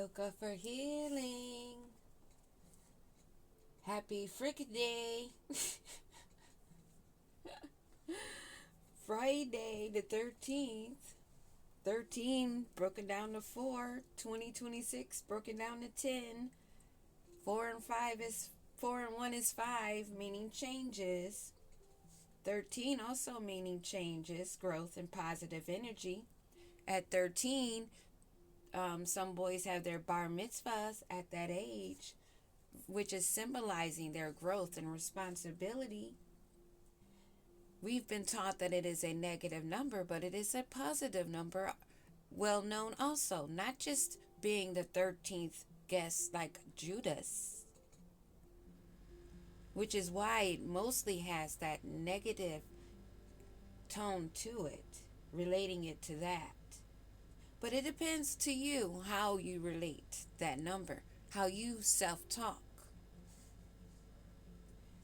Yoga for healing. Happy Friday. Friday the 13th. 13 broken down to 4. 2026 broken down to 10. 4 and 1 is 5, meaning changes. 13 also meaning changes, growth, and positive energy. At 13, some boys have their bar mitzvahs at that age, which is symbolizing their growth and responsibility. We've been taught that it is a negative number, but it is a positive number, well known also, not just being the 13th guest like Judas, which is why it mostly has that negative tone to it, relating it to that. But it depends to you how you relate that number, how you self-talk.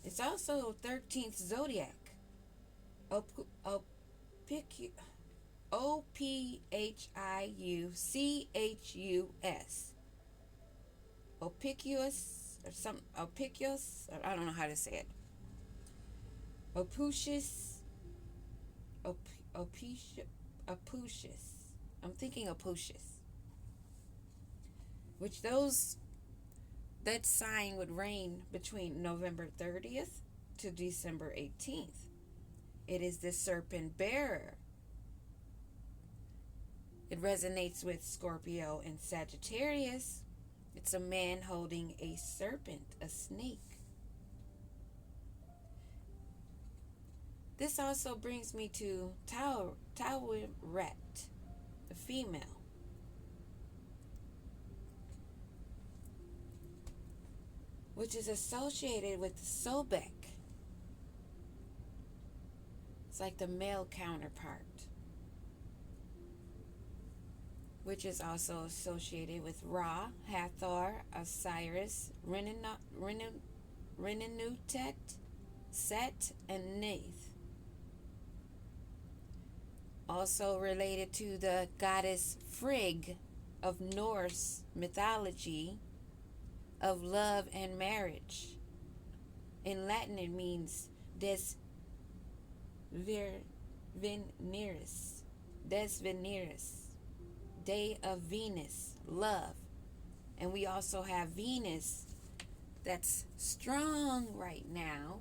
It's also 13th zodiac. Ophiuchus. Ophiuchus or some Ophiuchus. I don't know how to say it. Ophiuchus. Ophiuchus. I'm thinking Ophiuchus. Which that sign would reign between November 30th to December 18th. It is the serpent bearer. It resonates with Scorpio and Sagittarius. It's a man holding a serpent, a snake. This also brings me to Taweret, the female. Which is associated with Sobek. It's like the male counterpart. Which is also associated with Ra, Hathor, Osiris, Renutet, Set, and Neith. Also related to the goddess Frigg of Norse mythology of love and marriage. In Latin it means des Veneris, day of Venus, love. And we also have Venus that's strong right now.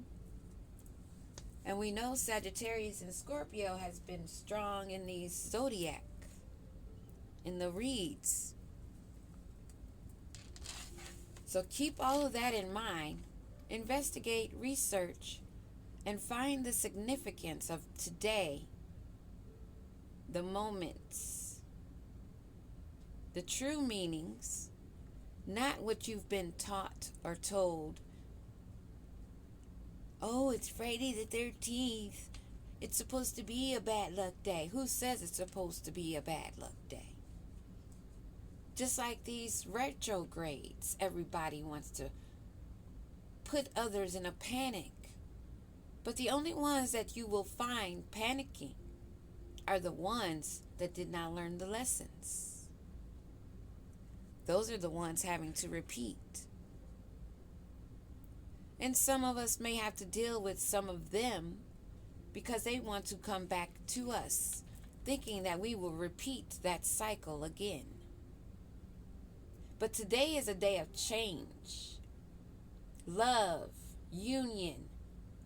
And we know Sagittarius and Scorpio has been strong in these zodiac, in the reads. So keep all of that in mind, investigate, research, and find the significance of today, the moments, the true meanings, not what you've been taught or told. Oh, it's Friday the 13th. It's supposed to be a bad luck day. Who says it's supposed to be a bad luck day? Just like these retrogrades, everybody wants to put others in a panic. But the only ones that you will find panicking are the ones that did not learn the lessons. Those are the ones having to repeat. And some of us may have to deal with some of them because they want to come back to us, thinking that we will repeat that cycle again. But today is a day of change, love, union,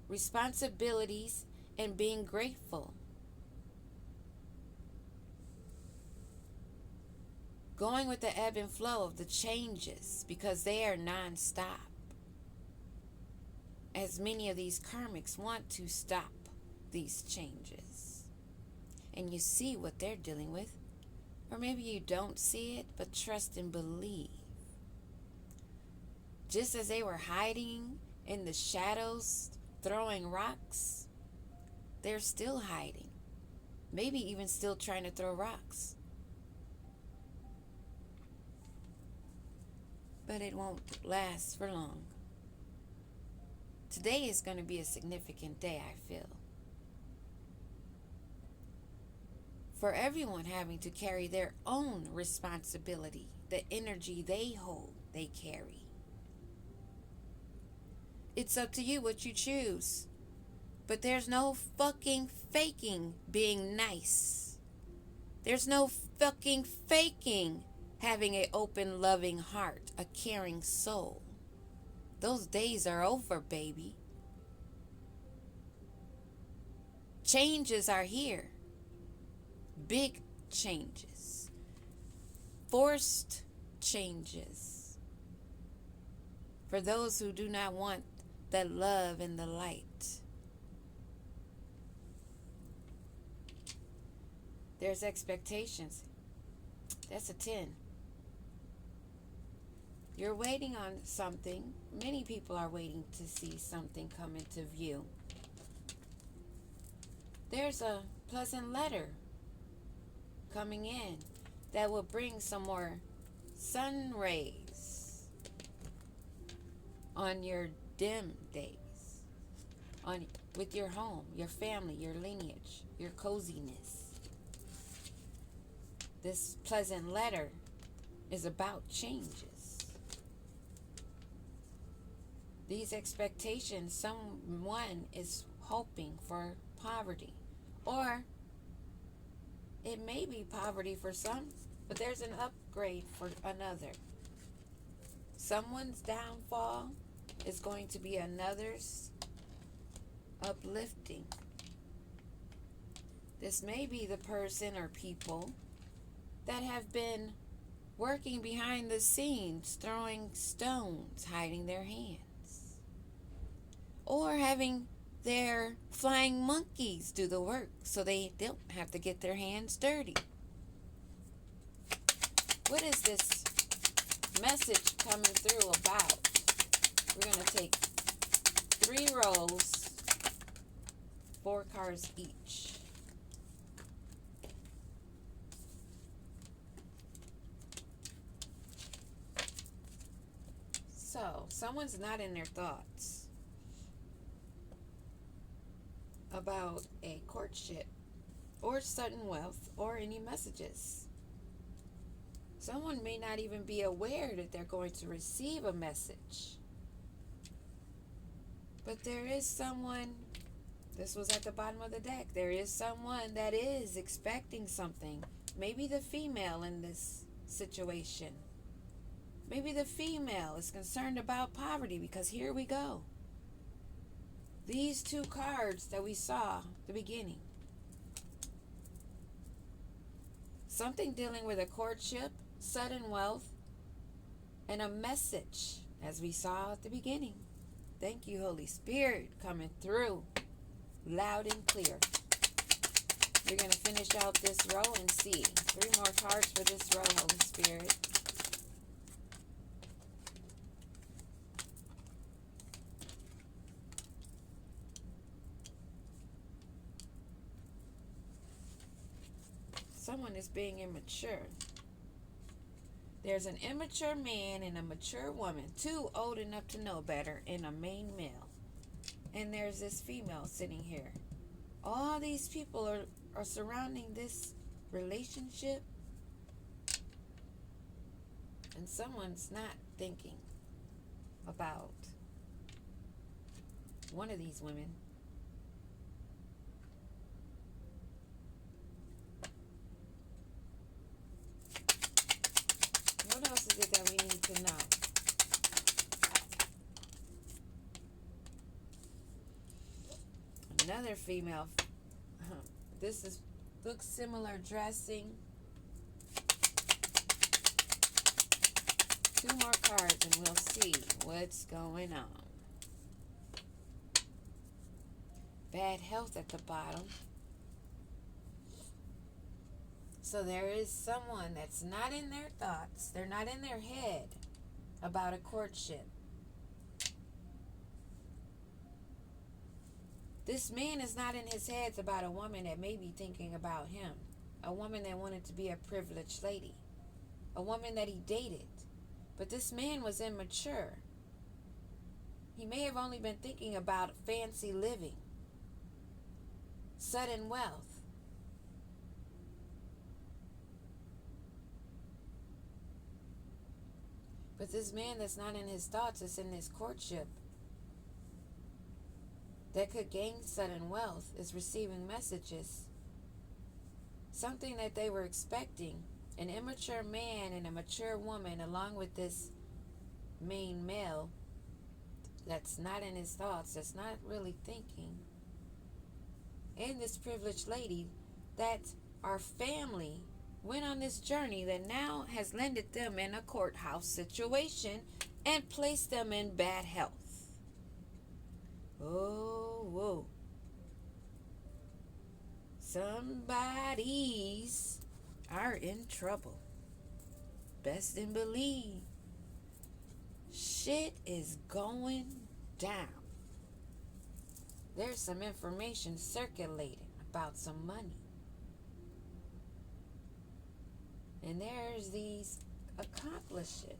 responsibilities, and being grateful. Going with the ebb and flow of the changes because they are non-stop. As many of these karmics want to stop these changes. And you see what they're dealing with. Or maybe you don't see it, but trust and believe. Just as they were hiding in the shadows, throwing rocks, they're still hiding. Maybe even still trying to throw rocks. But it won't last for long. Today is going to be a significant day, I feel. for everyone having to carry their own responsibility, the energy they hold, they carry. It's up to you what you choose. But there's no fucking faking being nice. There's no fucking faking having an open, loving heart, a caring soul. Those days are over, baby. Changes are here. Big changes. Forced changes. For those who do not want the love and the light. There's expectations. That's a 10. You're waiting on something. Many people are waiting to see something come into view. There's a pleasant letter coming in that will bring some more sun rays on your dim days, with your home, your family, your lineage, your coziness. This pleasant letter is about changes. These expectations, someone is hoping for poverty. Or it may be poverty for some, but there's an upgrade for another. Someone's downfall is going to be another's uplifting. This may be the person or people that have been working behind the scenes, throwing stones, hiding their hands, or having their flying monkeys do the work so they don't have to get their hands dirty. What is this message coming through about? We're going to take 3 rolls, 4 cards each. So, someone's not in their thoughts about a courtship or sudden wealth or any messages. Someone may not even be aware that they're going to receive a message. But there is someone, this was at the bottom of the deck, there is someone that is expecting something. Maybe the female in this situation. Maybe the female is concerned about poverty, because here we go. These 2 cards that we saw at the beginning. Something dealing with a courtship, sudden wealth, and a message, as we saw at the beginning. Thank you, Holy Spirit, coming through loud and clear. We're going to finish out this row and see. 3 more cards for this row, Holy Spirit. Someone is being immature. There's an immature man and a mature woman, 2 old enough to know better, and a main male. And there's this female sitting here. All these people are surrounding this relationship, and someone's not thinking about one of these women. What else is it that we need to know? Another female. This looks similar dressing. 2 more cards and we'll see what's going on. Bad health at the bottom. So there is someone that's not in their thoughts. They're not in their head about a courtship. This man is not in his head about a woman that may be thinking about him. A woman that wanted to be a privileged lady. A woman that he dated. But this man was immature. He may have only been thinking about fancy living. Sudden wealth. But this man that's not in his thoughts is in this courtship that could gain sudden wealth is receiving messages. Something that they were expecting. An immature man and a mature woman along with this main male that's not in his thoughts, that's not really thinking. And this privileged lady that our family went on this journey that now has landed them in a courthouse situation and placed them in bad health. Oh, whoa. Somebody's are in trouble. Best and believe. Shit is going down. There's some information circulating about some money. And there's these accomplices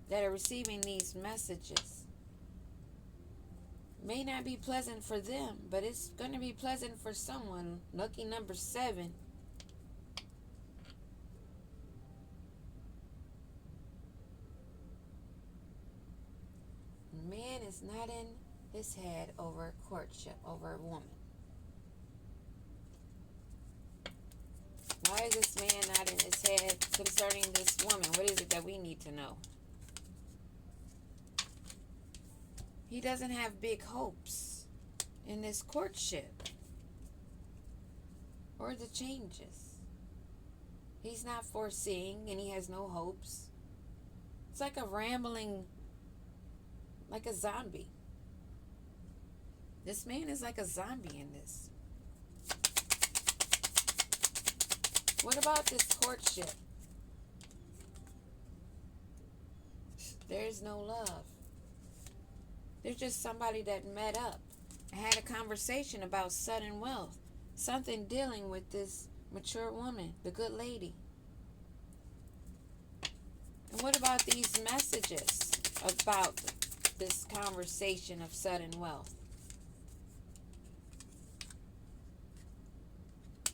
that are receiving these messages. May not be pleasant for them, but it's going to be pleasant for someone. Lucky number 7. Man is not in his head over a courtship, over a woman. Why is this man not in his head concerning this woman? What is it that we need to know? He doesn't have big hopes in this courtship or the changes. He's not foreseeing and he has no hopes. It's like a rambling, like a zombie. This man is like a zombie in this. What about this courtship? There's no love. There's just somebody that met up and had a conversation about sudden wealth. Something dealing with this mature woman, the good lady. And what about these messages about this conversation of sudden wealth?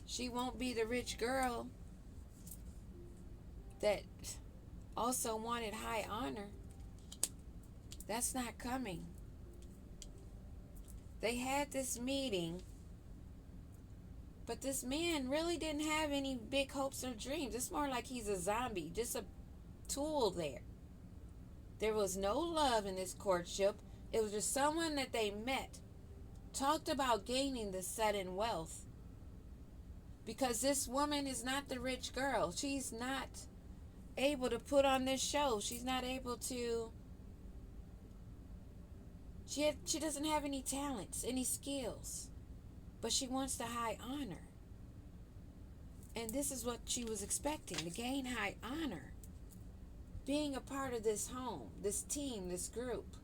She won't be the rich girl that also wanted high honor. That's not coming. They had this meeting, but this man really didn't have any big hopes or dreams. It's more like he's a zombie, just a tool there. There was no love in this courtship. It was just someone that they met, talked about gaining the sudden wealth. Because this woman is not the rich girl. She's not able to put on this show. She's not able to... She doesn't have any talents, any skills. But she wants the high honor. And this is what she was expecting, to gain high honor. Being a part of this home, this team, this group.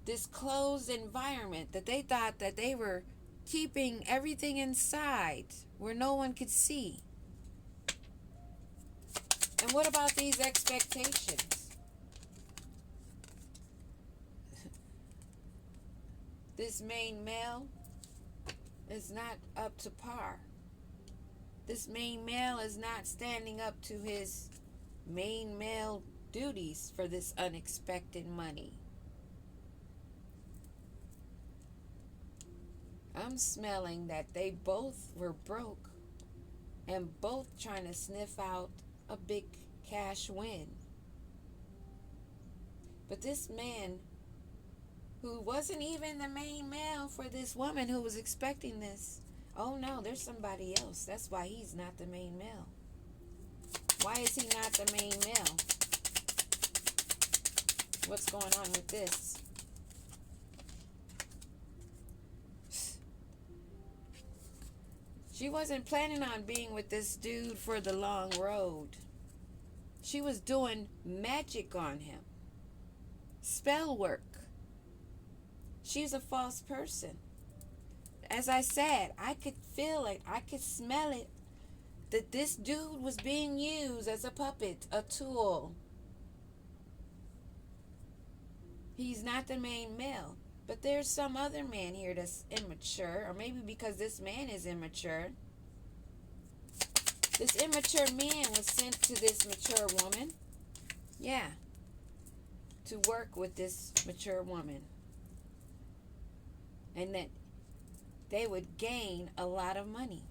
This closed environment that they thought that they were keeping everything inside where no one could see. And what about these expectations? This main male is not up to par. This main male is not standing up to his main male duties for this unexpected money. I'm smelling that they both were broke and both trying to sniff out a big cash win. But this man, who wasn't even the main male for this woman who was expecting this, oh no, there's somebody else. That's why he's not the main male. Why is he not the main male? What's going on with this? She wasn't planning on being with this dude for the long road. She was doing magic on him. Spell work. She's a false person. As I said, I could feel it. I could smell it. That this dude was being used as a puppet, a tool. He's not the main male. But there's some other man here that's immature. Or maybe because this man is immature. This immature man was sent to this mature woman. Yeah. To work with this mature woman. And that they would gain a lot of money.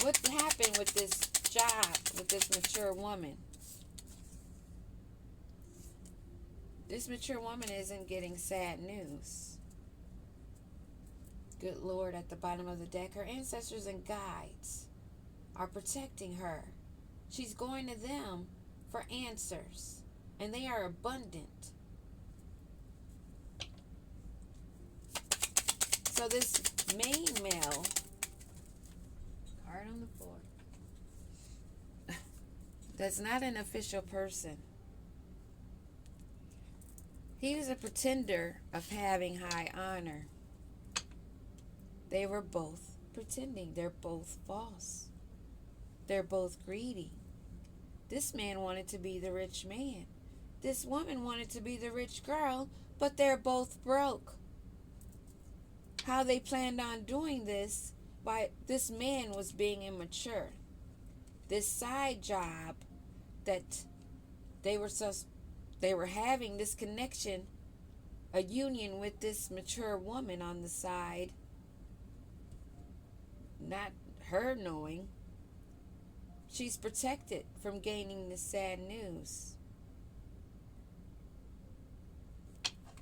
What happened with this job, with this mature woman? This mature woman isn't getting sad news. Good Lord, at the bottom of the deck, her ancestors and guides are protecting her. She's going to them for answers, and they are abundant. So this main male, card on the floor, that's not an official person. He was a pretender of having high honor. They were both pretending. They're both false. They're both greedy. This man wanted to be the rich man. This woman wanted to be the rich girl, but they're both broke. How they planned on doing this, by this man was being immature. This side job that they were having, this connection, a union with this mature woman on the side, not her knowing. She's protected from gaining the sad news.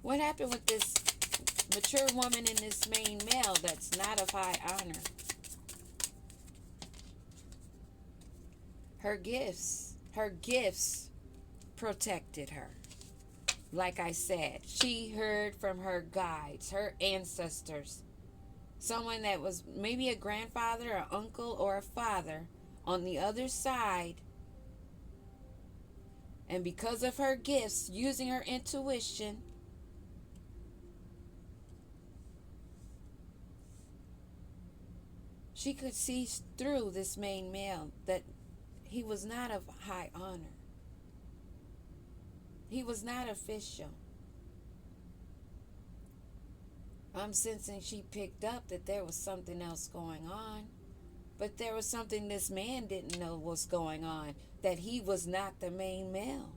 What happened with this mature woman and this main male that's not of high honor? Her gifts protected her. Like I said, she heard from her guides, her ancestors. Someone that was maybe a grandfather, an uncle, or a father on the other side. And because of her gifts, using her intuition, she could see through this main male that he was not of high honor. He was not official. I'm sensing she picked up that there was something else going on. But there was something this man didn't know was going on, that he was not the main male.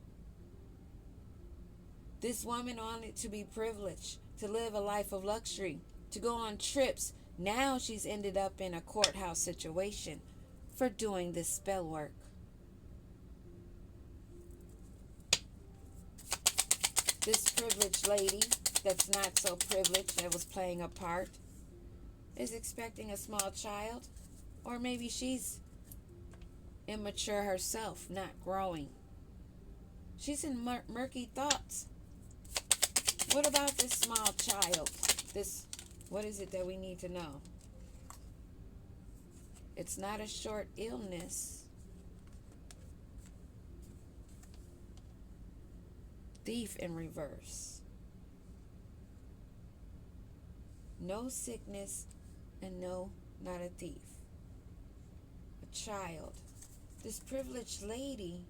This woman wanted to be privileged, to live a life of luxury, to go on trips. Now she's ended up in a courthouse situation for doing this spell work. This privileged lady that's not so privileged, that was playing a part, is expecting a small child. Or maybe she's immature herself, not growing. She's in murky thoughts. What about this small child? What is it that we need to know? It's not a short illness. Thief in reverse. No sickness and no, not a thief. Child. This privileged lady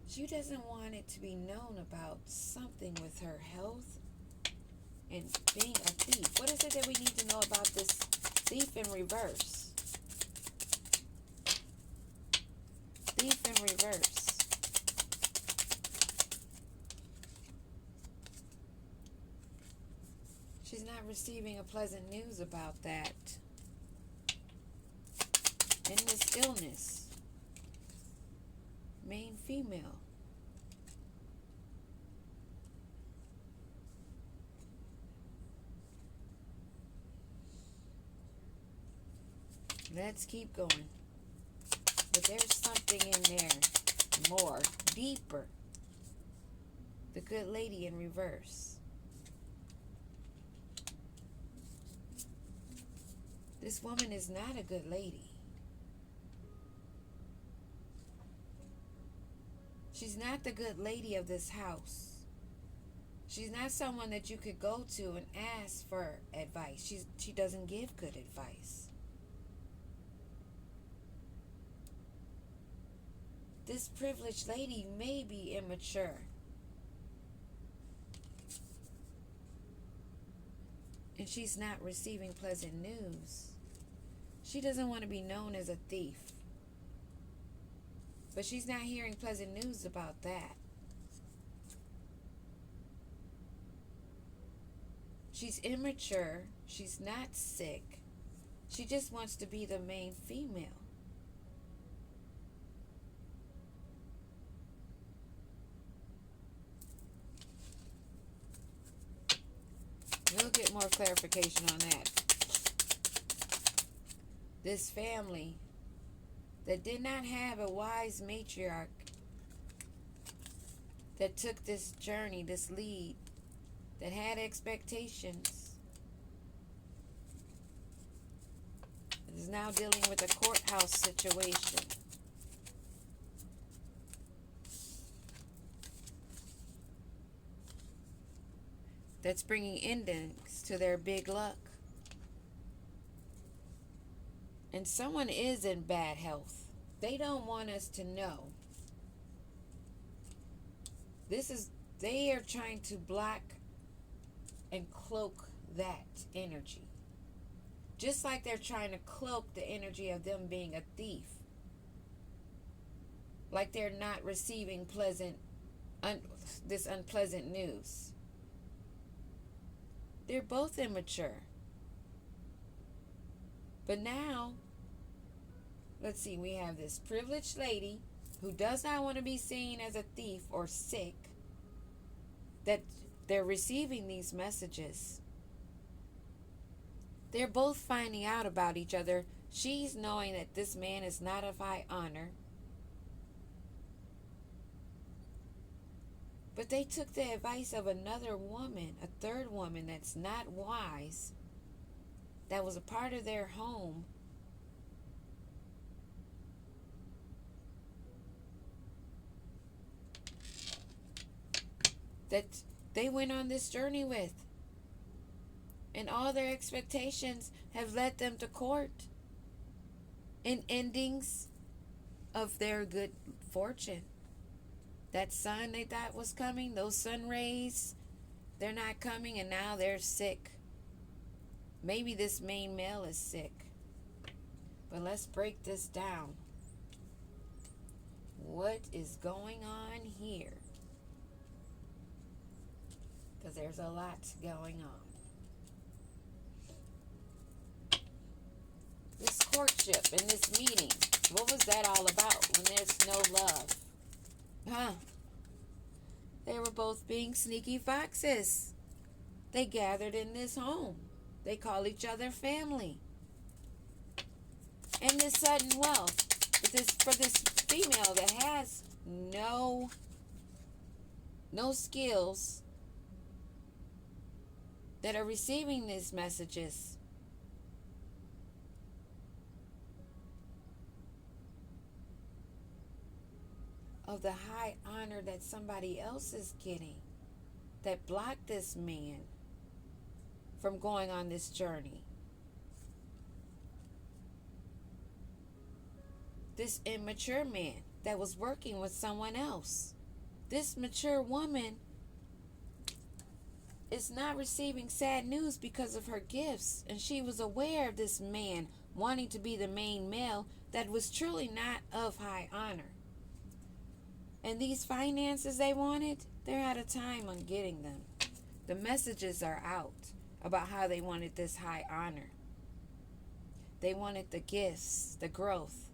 she doesn't want it to be known about something with her health and being a thief. What is it that we need to know about this thief in reverse? Thief in reverse. She's not receiving a pleasant news about that. And this illness. Main female. Let's keep going. But there's something in there more, deeper. The good lady in reverse. This woman is not a good lady. She's not the good lady of this house. She's not someone that you could go to and ask for advice. She doesn't give good advice. This privileged lady may be immature. And she's not receiving pleasant news. She doesn't want to be known as a thief. But she's not hearing pleasant news about that. She's immature. She's not sick. She just wants to be the main female. We'll get more clarification on that. This family that did not have a wise matriarch that took this journey, this lead, that had expectations, is now dealing with a courthouse situation. That's bringing endings to their big luck. And someone is in bad health. They don't want us to know. They are trying to block and cloak that energy. Just like they're trying to cloak the energy of them being a thief. Like they're not receiving this unpleasant news. They're both immature. But now, let's see, we have this privileged lady who does not want to be seen as a thief or sick, that they're receiving these messages. They're both finding out about each other. She's knowing that this man is not of high honor. But they took the advice of another woman, a third woman that's not wise, that was a part of their home. That they went on this journey with. And all their expectations have led them to court. And endings of their good fortune. That sun they thought was coming, those sun rays, they're not coming, and now they're sick. Maybe this main male is sick. But let's break this down. What is going on here? Because there's a lot going on. This courtship and this meeting, what was that all about when there's no love? They were both being sneaky foxes. They gathered in this home. They call each other family. And this sudden wealth, for this female that has no skills, that are receiving these messages. Of the high honor that somebody else is getting, that blocked this man from going on this journey. This immature man that was working with someone else. This mature woman is not receiving sad news because of her gifts, and she was aware of this man wanting to be the main male that was truly not of high honor. And these finances they wanted, they're out of time on getting them. The messages are out about how they wanted this high honor. They wanted the gifts, the growth.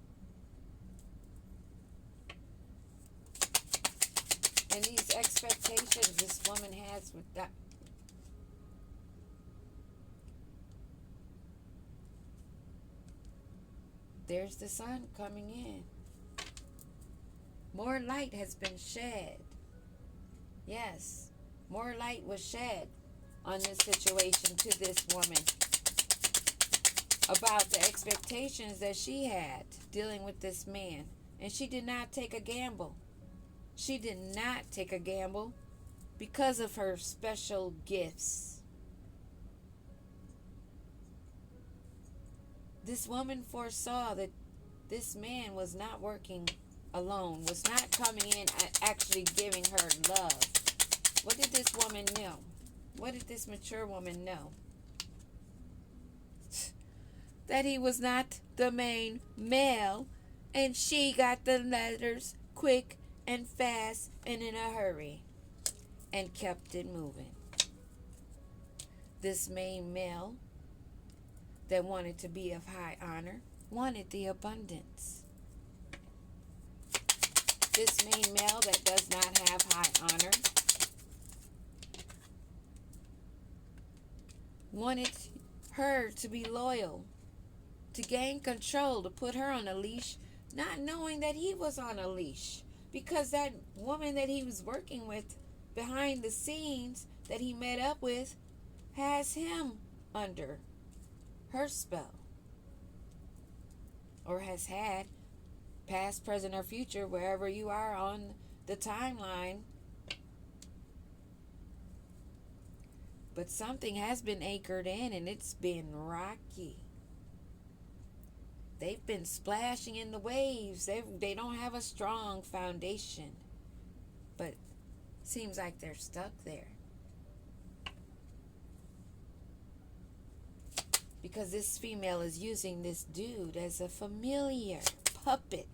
And these expectations this woman has with that. There's the sun coming in. More light has been shed. Yes, more light was shed on this situation to this woman about the expectations that she had dealing with this man. And she did not take a gamble. She did not take a gamble because of her special gifts. This woman foresaw that this man was not working alone, was not coming in and actually giving her love. What did this woman know? What did this mature woman know? That he was not the main male, and she got the letters quick and fast and in a hurry and kept it moving. This main male that wanted to be of high honor wanted the abundance. This main male that does not have high honor wanted her to be loyal, to gain control, to put her on a leash, not knowing that he was on a leash, because that woman that he was working with behind the scenes that he met up with has him under her spell, or has had, past, present, or future, wherever you are on the timeline. But something has been anchored in, and it's been rocky. They've been splashing in the waves. They don't have a strong foundation, but seems like they're stuck there. Because this female is using this dude as a familiar puppet.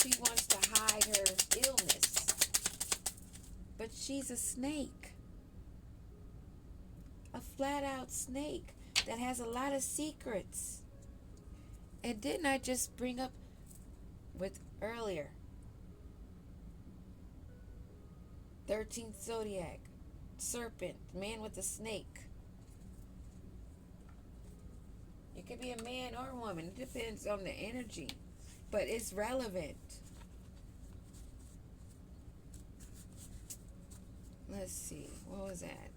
She wants to hide her illness, but she's a snake. A flat out snake that has a lot of secrets. And didn't I just bring up with earlier? 13th zodiac, serpent, man with a snake. It could be a man or a woman. It depends on the energy, but it's relevant. Let's see, what was that?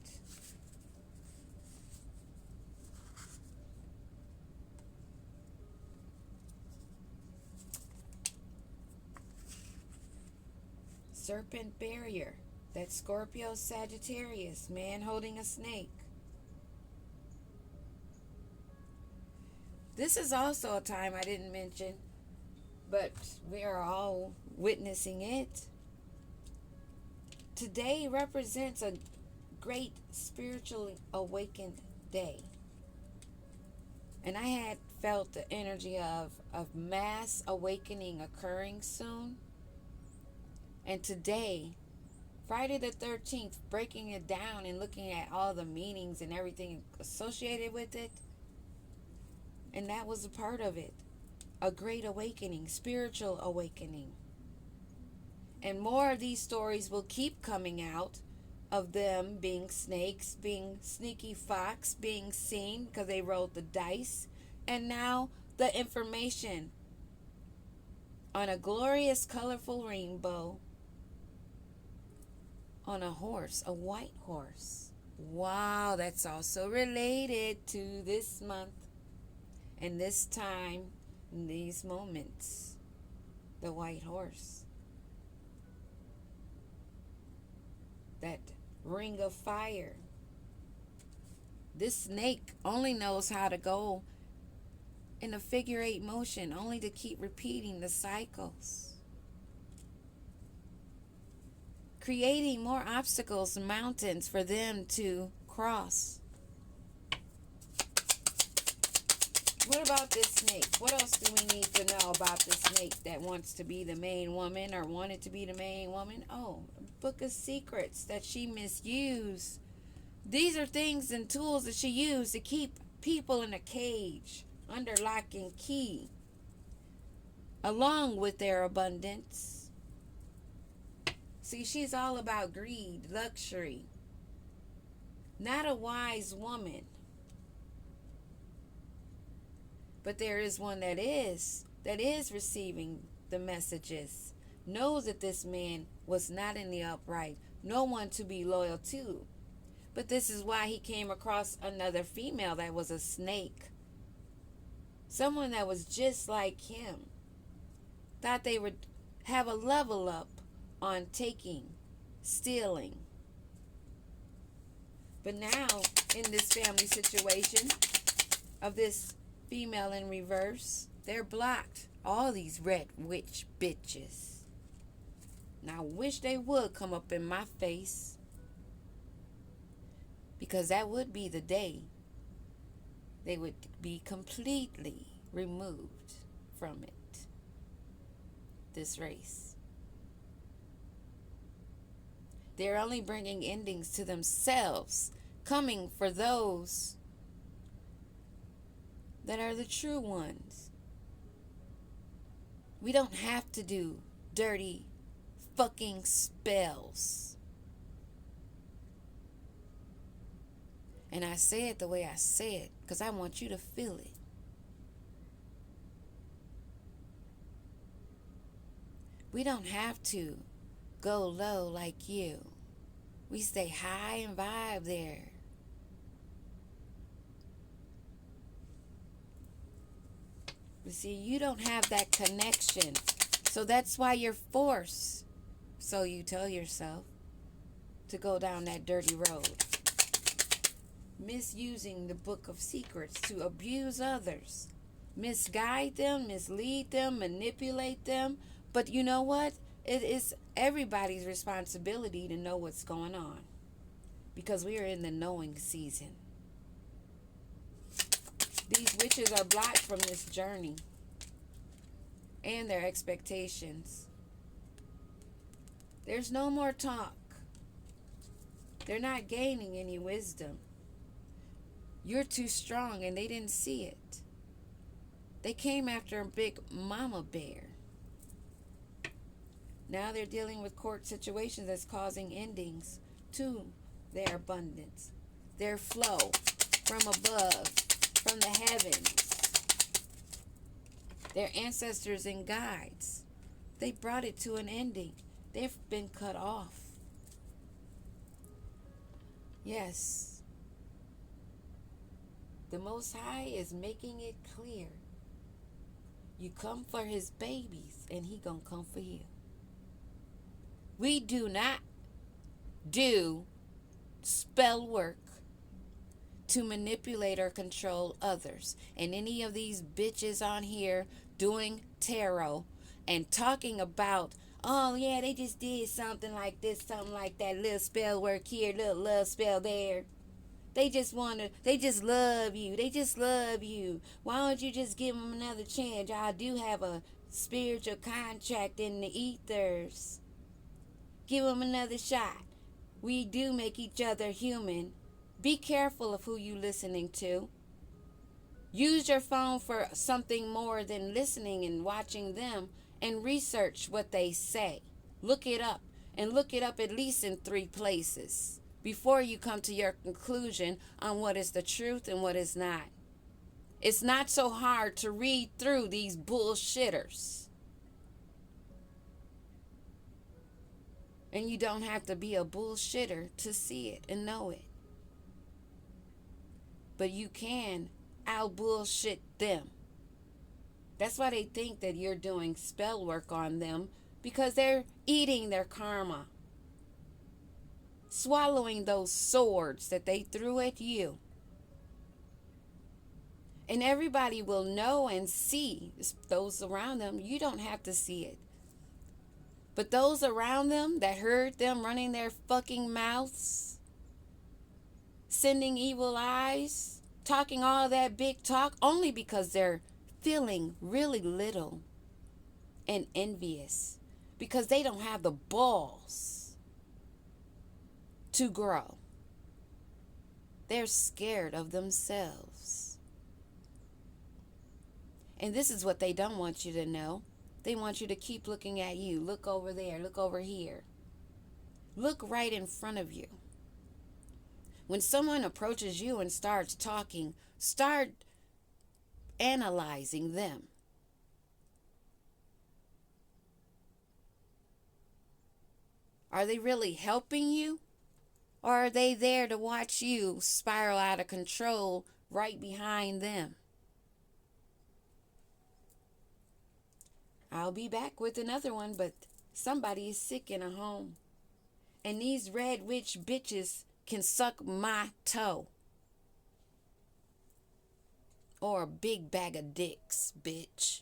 Serpent barrier. That's Scorpio, Sagittarius, man holding a snake. This is also a time I didn't mention, but we are all witnessing it. Today represents a great spiritually awakened day. And I had felt the energy of mass awakening occurring soon. And today, Friday the 13th, breaking it down and looking at all the meanings and everything associated with it. And that was a part of it. A great awakening, spiritual awakening. And more of these stories will keep coming out of them being snakes, being sneaky fox, being seen because they rolled the dice. And now the information on a glorious, colorful rainbow on a horse, a white horse. Wow, that's also related to this month and this time, in these moments. The white horse. That ring of fire. This snake only knows how to go in a figure 8 motion, only to keep repeating the cycles. Creating more obstacles and mountains for them to cross. What about this snake? What else do we need to know about the snake that wants to be the main woman or wanted to be the main woman? Oh, book of secrets that she misused. These are things and tools that she used to keep people in a cage under lock and key, along with their abundance. See, she's all about greed, luxury. Not a wise woman. But there is one that is receiving the messages. Knows that this man was not in the upright. No one to be loyal to. But this is why he came across another female that was a snake. Someone that was just like him. Thought they would have a level up on taking, stealing. But now, in this family situation of this female in reverse, They're blocked. All these red witch bitches. Now I wish they would come up in my face. Because that would be the day they would be completely removed from it. This race. They're only bringing endings to themselves, coming for those that are the true ones. We don't have to do dirty fucking spells. And I say it the way I say it because I want you to feel it. We don't have to go low like you. We stay high and vibe there. You see, you don't have that connection. So that's why you're forced, so you tell yourself, to go down that dirty road. Misusing the book of secrets to abuse others. Misguide them, mislead them, manipulate them. But you know what? It is everybody's responsibility to know what's going on. Because we are in the knowing season. These witches are blocked from this journey. And their expectations. There's no more talk. They're not gaining any wisdom. You're too strong and they didn't see it. They came after a big mama bear. Now they're dealing with court situations that's causing endings to their abundance, their flow from above, from the heavens. Their ancestors and guides, they brought it to an ending. They've been cut off. Yes. The Most High is making it clear. You come for his babies and he gonna come for you. We do not do spell work to manipulate or control others. And any of these bitches on here doing tarot and talking about, oh yeah, they just did something like this, something like that, little spell work here, little love spell there. They just love you. They just love you. Why don't you just give them another chance? Y'all do have a spiritual contract in the ethers. Give them another shot. We do make each other human. Be careful of who you listening to. Use your phone for something more than listening and watching them, and research what they say. Look it up, and look it up at least in 3 places before you come to your conclusion on what is the truth and what is not. It's not so hard to read through these bullshitters. And you don't have to be a bullshitter to see it and know it. But you can out-bullshit them. That's why they think that you're doing spell work on them, because they're eating their karma. Swallowing those swords that they threw at you. And everybody will know and see, those around them. You don't have to see it. But those around them that heard them running their fucking mouths, sending evil eyes, talking all that big talk, only because they're feeling really little and envious, because they don't have the balls to grow. They're scared of themselves. And this is what they don't want you to know. They want you to keep looking at you. Look over there. Look over here. Look right in front of you. When someone approaches you and starts talking, start analyzing them. Are they really helping you? Or are they there to watch you spiral out of control right behind them? I'll be back with another one, but somebody is sick in a home. And these red witch bitches can suck my toe. or a big bag of dicks, bitch.